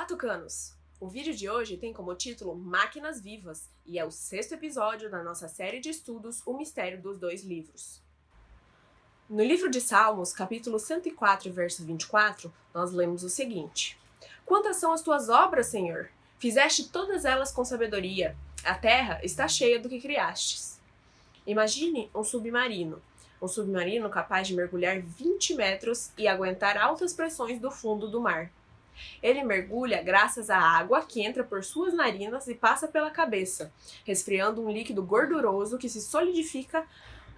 Olá, tucanos! O vídeo de hoje tem como título Máquinas Vivas e é o 6º episódio da nossa série de estudos O Mistério dos Dois Livros. No livro de Salmos, capítulo 104, verso 24, nós lemos o seguinte: Quantas são as tuas obras, Senhor? Fizeste todas elas com sabedoria. A terra está cheia do que criastes. Imagine um submarino capaz de mergulhar 20 metros e aguentar altas pressões do fundo do mar. Ele mergulha graças à água que entra por suas narinas e passa pela cabeça, resfriando um líquido gorduroso que se solidifica,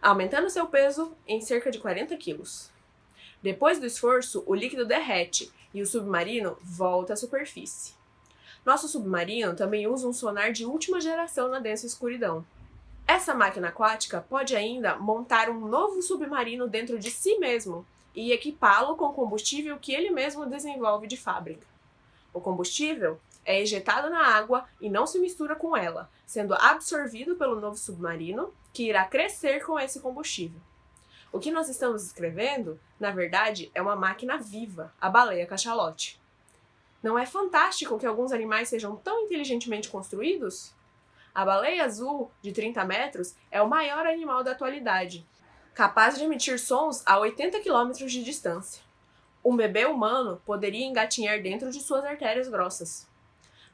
aumentando seu peso em cerca de 40 quilos. Depois do esforço, o líquido derrete e o submarino volta à superfície. Nosso submarino também usa um sonar de última geração na densa escuridão. Essa máquina aquática pode ainda montar um novo submarino dentro de si mesmo e equipá-lo com combustível que ele mesmo desenvolve de fábrica. O combustível é injetado na água e não se mistura com ela, sendo absorvido pelo novo submarino, que irá crescer com esse combustível. O que nós estamos descrevendo, na verdade, é uma máquina viva, a baleia cachalote. Não é fantástico que alguns animais sejam tão inteligentemente construídos? A baleia azul, de 30 metros, é o maior animal da atualidade, capaz de emitir sons a 80 km de distância. Um bebê humano poderia engatinhar dentro de suas artérias grossas.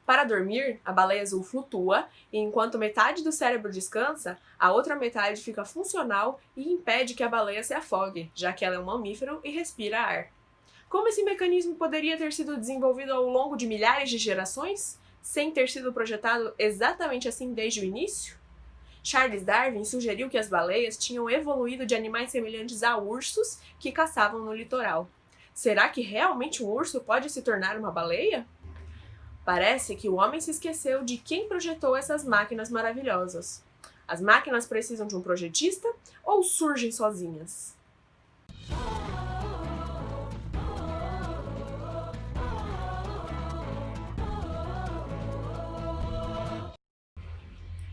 Para dormir, a baleia azul flutua e enquanto metade do cérebro descansa, a outra metade fica funcional e impede que a baleia se afogue, já que ela é um mamífero e respira ar. Como esse mecanismo poderia ter sido desenvolvido ao longo de milhares de gerações, sem ter sido projetado exatamente assim desde o início? Charles Darwin sugeriu que as baleias tinham evoluído de animais semelhantes a ursos que caçavam no litoral. Será que realmente um urso pode se tornar uma baleia? Parece que o homem se esqueceu de quem projetou essas máquinas maravilhosas. As máquinas precisam de um projetista ou surgem sozinhas?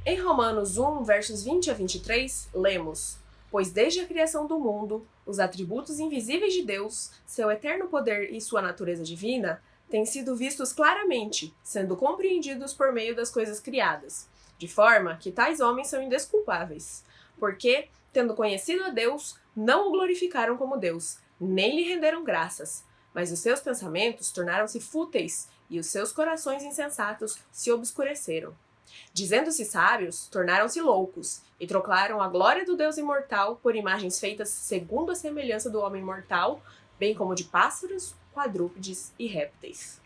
Em Romanos 1, versos 20 a 23, lemos: Pois desde a criação do mundo, os atributos invisíveis de Deus, seu eterno poder e sua natureza divina, têm sido vistos claramente, sendo compreendidos por meio das coisas criadas, de forma que tais homens são indesculpáveis, porque, tendo conhecido a Deus, não o glorificaram como Deus, nem lhe renderam graças, mas os seus pensamentos tornaram-se fúteis e os seus corações insensatos se obscureceram. Dizendo-se sábios, tornaram-se loucos, e trocaram a glória do Deus imortal por imagens feitas segundo a semelhança do homem mortal, bem como de pássaros, quadrúpedes e répteis.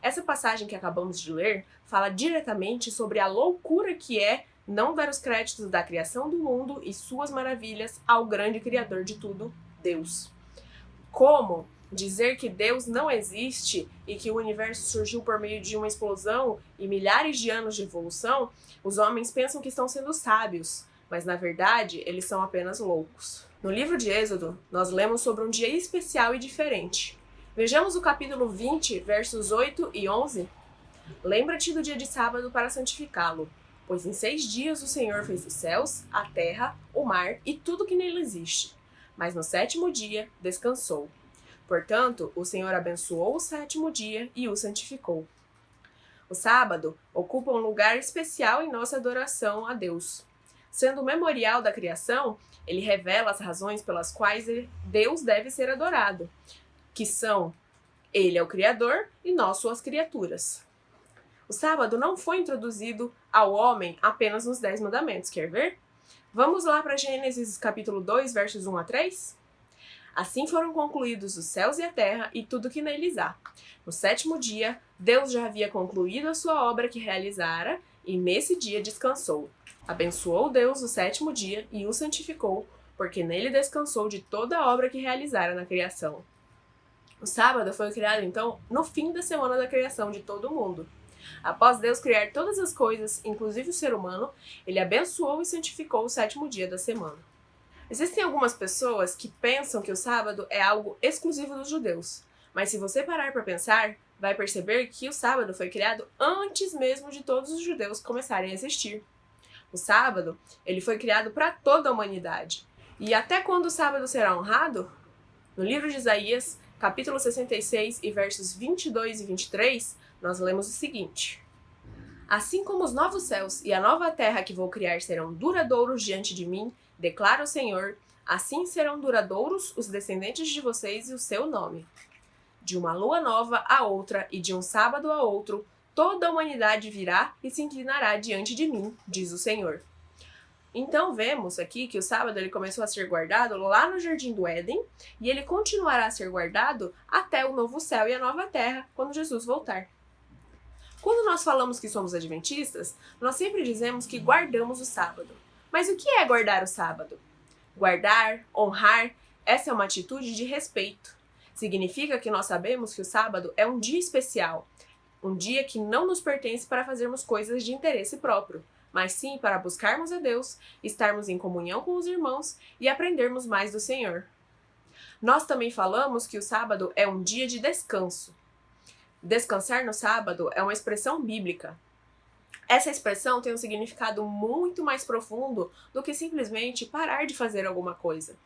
Essa passagem que acabamos de ler fala diretamente sobre a loucura que é não dar os créditos da criação do mundo e suas maravilhas ao grande Criador de tudo, Deus. Como dizer que Deus não existe e que o universo surgiu por meio de uma explosão e milhares de anos de evolução, os homens pensam que estão sendo sábios, mas na verdade eles são apenas loucos. No livro de Êxodo, nós lemos sobre um dia especial e diferente. Vejamos o capítulo 20, versos 8 e 11. Lembra-te do dia de sábado para santificá-lo, pois em 6 dias o Senhor fez os céus, a terra, o mar e tudo que nele existe. Mas no 7º dia descansou. Portanto, o Senhor abençoou o 7º dia e o santificou. O sábado ocupa um lugar especial em nossa adoração a Deus. Sendo o memorial da criação, ele revela as razões pelas quais Deus deve ser adorado, que são: ele é o Criador e nós suas criaturas. O sábado não foi introduzido ao homem apenas nos 10 mandamentos, quer ver? Vamos lá para Gênesis capítulo 2, versos 1 a 3? Assim foram concluídos os céus e a terra e tudo que neles há. No 7º dia, Deus já havia concluído a sua obra que realizara, e nesse dia descansou. Abençoou Deus o 7º dia e o santificou, porque nele descansou de toda a obra que realizara na criação. O sábado foi criado, então, no fim da semana da criação de todo o mundo. Após Deus criar todas as coisas, inclusive o ser humano, ele abençoou e santificou o 7º dia da semana. Existem algumas pessoas que pensam que o sábado é algo exclusivo dos judeus, mas se você parar para pensar, vai perceber que o sábado foi criado antes mesmo de todos os judeus começarem a existir. O sábado, ele foi criado para toda a humanidade. E até quando o sábado será honrado? No livro de Isaías, capítulo 66 e versos 22 e 23, nós lemos o seguinte: Assim como os novos céus e a nova terra que vou criar serão duradouros diante de mim, declara o Senhor, assim serão duradouros os descendentes de vocês e o seu nome. De uma lua nova a outra e de um sábado a outro, toda a humanidade virá e se inclinará diante de mim, diz o Senhor. Então vemos aqui que o sábado ele começou a ser guardado lá no Jardim do Éden e ele continuará a ser guardado até o novo céu e a nova terra, quando Jesus voltar. Quando nós falamos que somos adventistas, nós sempre dizemos que guardamos o sábado. Mas o que é guardar o sábado? Guardar, honrar, essa é uma atitude de respeito. Significa que nós sabemos que o sábado é um dia especial, um dia que não nos pertence para fazermos coisas de interesse próprio, mas sim para buscarmos a Deus, estarmos em comunhão com os irmãos e aprendermos mais do Senhor. Nós também falamos que o sábado é um dia de descanso. Descansar no sábado é uma expressão bíblica. Essa expressão tem um significado muito mais profundo do que simplesmente parar de fazer alguma coisa.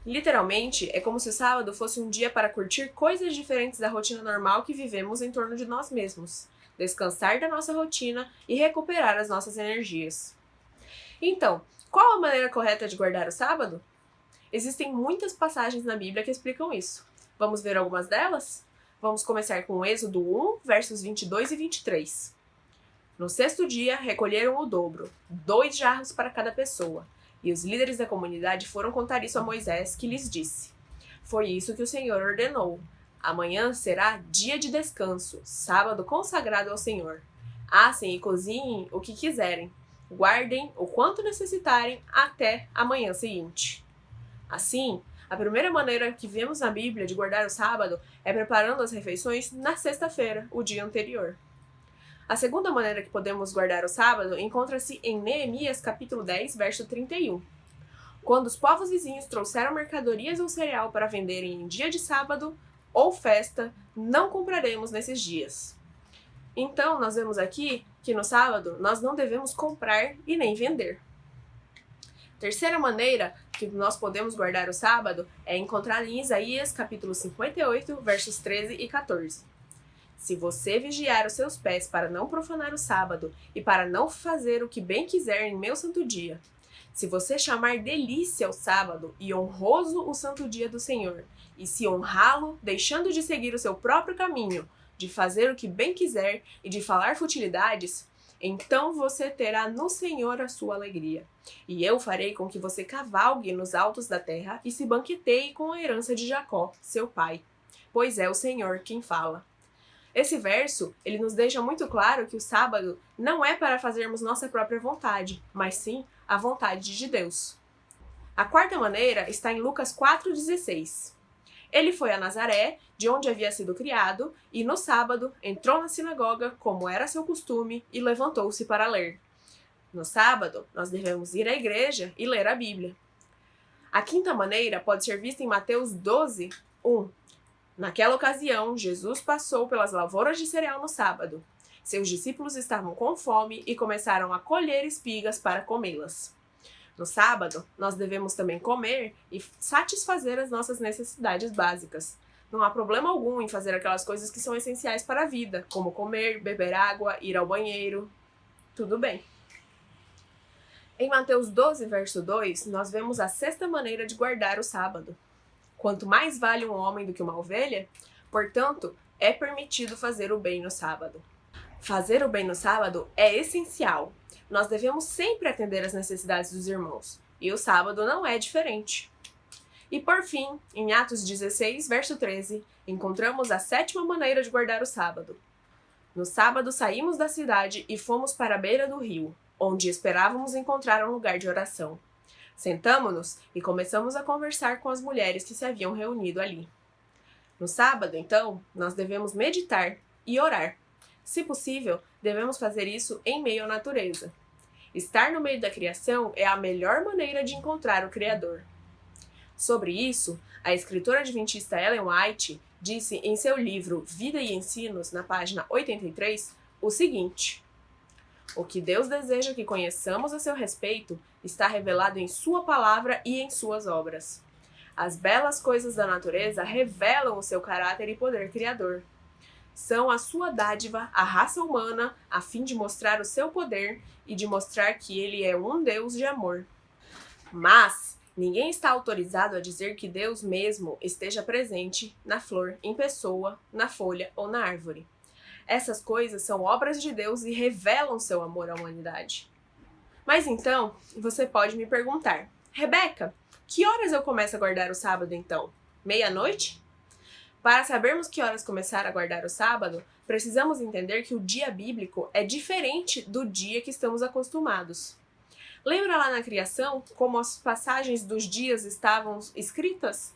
Literalmente, é como se o sábado fosse um dia para curtir coisas diferentes da rotina normal que vivemos em torno de nós mesmos, descansar da nossa rotina e recuperar as nossas energias. Então, qual a maneira correta de guardar o sábado? Existem muitas passagens na Bíblia que explicam isso. Vamos ver algumas delas? Vamos começar com Êxodo 1, versos 22 e 23. No sexto dia, recolheram o dobro, 2 jarros para cada pessoa. E os líderes da comunidade foram contar isso a Moisés, que lhes disse: Foi isso que o Senhor ordenou. Amanhã será dia de descanso, sábado consagrado ao Senhor. Assem e cozinhem o que quiserem. Guardem o quanto necessitarem até a manhã seguinte. Assim, a primeira maneira que vemos na Bíblia de guardar o sábado é preparando as refeições na sexta-feira, o dia anterior. A segunda maneira que podemos guardar o sábado encontra-se em Neemias capítulo 10, verso 31. Quando os povos vizinhos trouxeram mercadorias ou cereal para venderem em dia de sábado ou festa, não compraremos nesses dias. Então, nós vemos aqui que no sábado nós não devemos comprar e nem vender. Terceira maneira que nós podemos guardar o sábado é encontrada em Isaías capítulo 58, versos 13 e 14. Se você vigiar os seus pés para não profanar o sábado e para não fazer o que bem quiser em meu santo dia, se você chamar delícia o sábado e honroso o santo dia do Senhor, e se honrá-lo, deixando de seguir o seu próprio caminho, de fazer o que bem quiser e de falar futilidades, então você terá no Senhor a sua alegria. E eu farei com que você cavalgue nos altos da terra e se banqueteie com a herança de Jacó, seu pai, pois é o Senhor quem fala. Esse verso, ele nos deixa muito claro que o sábado não é para fazermos nossa própria vontade, mas sim a vontade de Deus. A quarta maneira está em Lucas 4,16. Ele foi a Nazaré, de onde havia sido criado, e no sábado entrou na sinagoga, como era seu costume, e levantou-se para ler. No sábado, nós devemos ir à igreja e ler a Bíblia. A quinta maneira pode ser vista em Mateus 12, 1. Naquela ocasião, Jesus passou pelas lavouras de cereal no sábado. Seus discípulos estavam com fome e começaram a colher espigas para comê-las. No sábado, nós devemos também comer e satisfazer as nossas necessidades básicas. Não há problema algum em fazer aquelas coisas que são essenciais para a vida, como comer, beber água, ir ao banheiro. Tudo bem. Em Mateus 12, verso 2, nós vemos a sexta maneira de guardar o sábado. Quanto mais vale um homem do que uma ovelha, portanto, é permitido fazer o bem no sábado. Fazer o bem no sábado é essencial. Nós devemos sempre atender às necessidades dos irmãos, e o sábado não é diferente. E por fim, em Atos 16, verso 13, encontramos a sétima maneira de guardar o sábado. No sábado saímos da cidade e fomos para a beira do rio, onde esperávamos encontrar um lugar de oração. Sentamo-nos e começamos a conversar com as mulheres que se haviam reunido ali. No sábado, então, nós devemos meditar e orar. Se possível, devemos fazer isso em meio à natureza. Estar no meio da criação é a melhor maneira de encontrar o Criador. Sobre isso, a escritora adventista Ellen White disse em seu livro Vida e Ensinos, na página 83, o seguinte: o que Deus deseja que conheçamos a seu respeito está revelado em sua palavra e em suas obras. As belas coisas da natureza revelam o seu caráter e poder criador. São a sua dádiva à raça humana, a fim de mostrar o seu poder e de mostrar que ele é um Deus de amor. Mas ninguém está autorizado a dizer que Deus mesmo esteja presente na flor, em pessoa, na folha ou na árvore. Essas coisas são obras de Deus e revelam seu amor à humanidade. Mas então, você pode me perguntar, Rebeca, que horas eu começo a guardar o sábado então? Meia-noite? Para sabermos que horas começar a guardar o sábado, precisamos entender que o dia bíblico é diferente do dia que estamos acostumados. Lembra lá na criação como as passagens dos dias estavam escritas?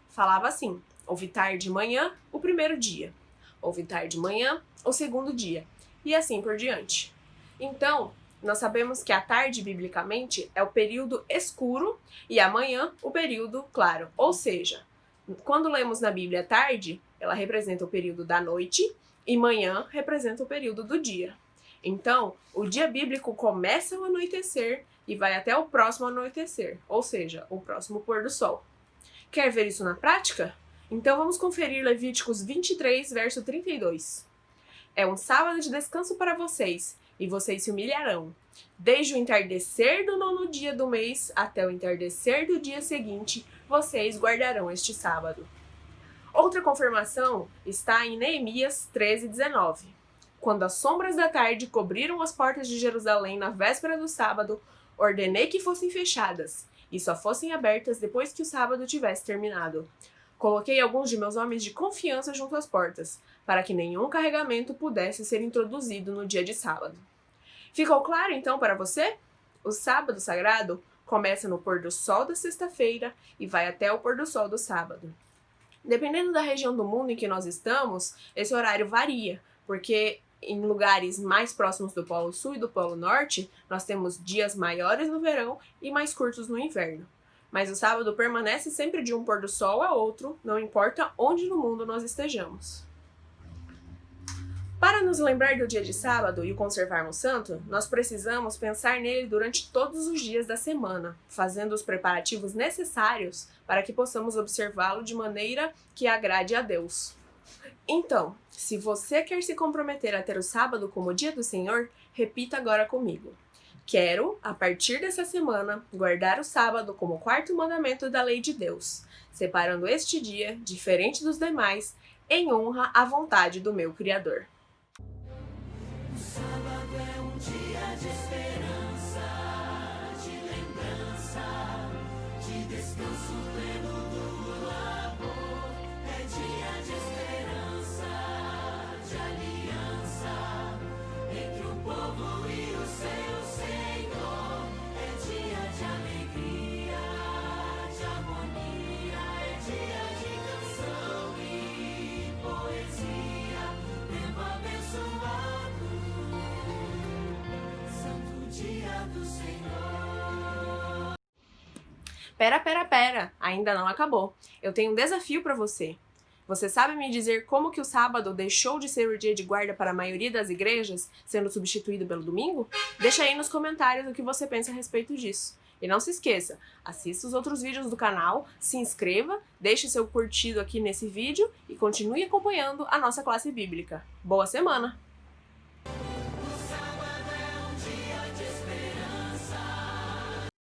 Falava assim: houve tarde de manhã, o primeiro dia. Houve tarde de manhã, o segundo dia. E assim por diante. Então, nós sabemos que a tarde, biblicamente, é o período escuro e a manhã, o período claro. Ou seja, quando lemos na Bíblia tarde, ela representa o período da noite e manhã representa o período do dia. Então, o dia bíblico começa ao anoitecer e vai até o próximo anoitecer, ou seja, o próximo pôr do sol. Quer ver isso na prática? Então vamos conferir Levíticos 23, verso 32. É um sábado de descanso para vocês, e vocês se humilharão. Desde o entardecer do 9º dia do mês até o entardecer do dia seguinte, vocês guardarão este sábado. Outra confirmação está em Neemias 13:19. Quando as sombras da tarde cobriram as portas de Jerusalém na véspera do sábado, ordenei que fossem fechadas, e só fossem abertas depois que o sábado tivesse terminado. Coloquei alguns de meus homens de confiança junto às portas, para que nenhum carregamento pudesse ser introduzido no dia de sábado. Ficou claro então para você? O sábado sagrado começa no pôr do sol da sexta-feira e vai até o pôr do sol do sábado. Dependendo da região do mundo em que nós estamos, esse horário varia, porque em lugares mais próximos do Polo Sul e do Polo Norte, nós temos dias maiores no verão e mais curtos no inverno. Mas o sábado permanece sempre de um pôr do sol a outro, não importa onde no mundo nós estejamos. Para nos lembrar do dia de sábado e o conservarmos santo, nós precisamos pensar nele durante todos os dias da semana, fazendo os preparativos necessários para que possamos observá-lo de maneira que agrade a Deus. Então, se você quer se comprometer a ter o sábado como dia do Senhor, repita agora comigo. Quero, a partir dessa semana, guardar o sábado como o 4º mandamento da lei de Deus, separando este dia, diferente dos demais, em honra à vontade do meu Criador. O sábado é um dia de esperança, de lembrança, de descanso pleno do labor. É dia de esperança, de aliança entre o povo e o seu Senhor. É dia de alegria, de harmonia, é dia de canção e poesia, tempo abençoado, santo dia do Senhor. Pera, ainda não acabou. Eu tenho um desafio para você. Você sabe me dizer como que o sábado deixou de ser o dia de guarda para a maioria das igrejas, sendo substituído pelo domingo? Deixa aí nos comentários o que você pensa a respeito disso. E não se esqueça, assista os outros vídeos do canal, se inscreva, deixe seu curtido aqui nesse vídeo e continue acompanhando a nossa classe bíblica. Boa semana!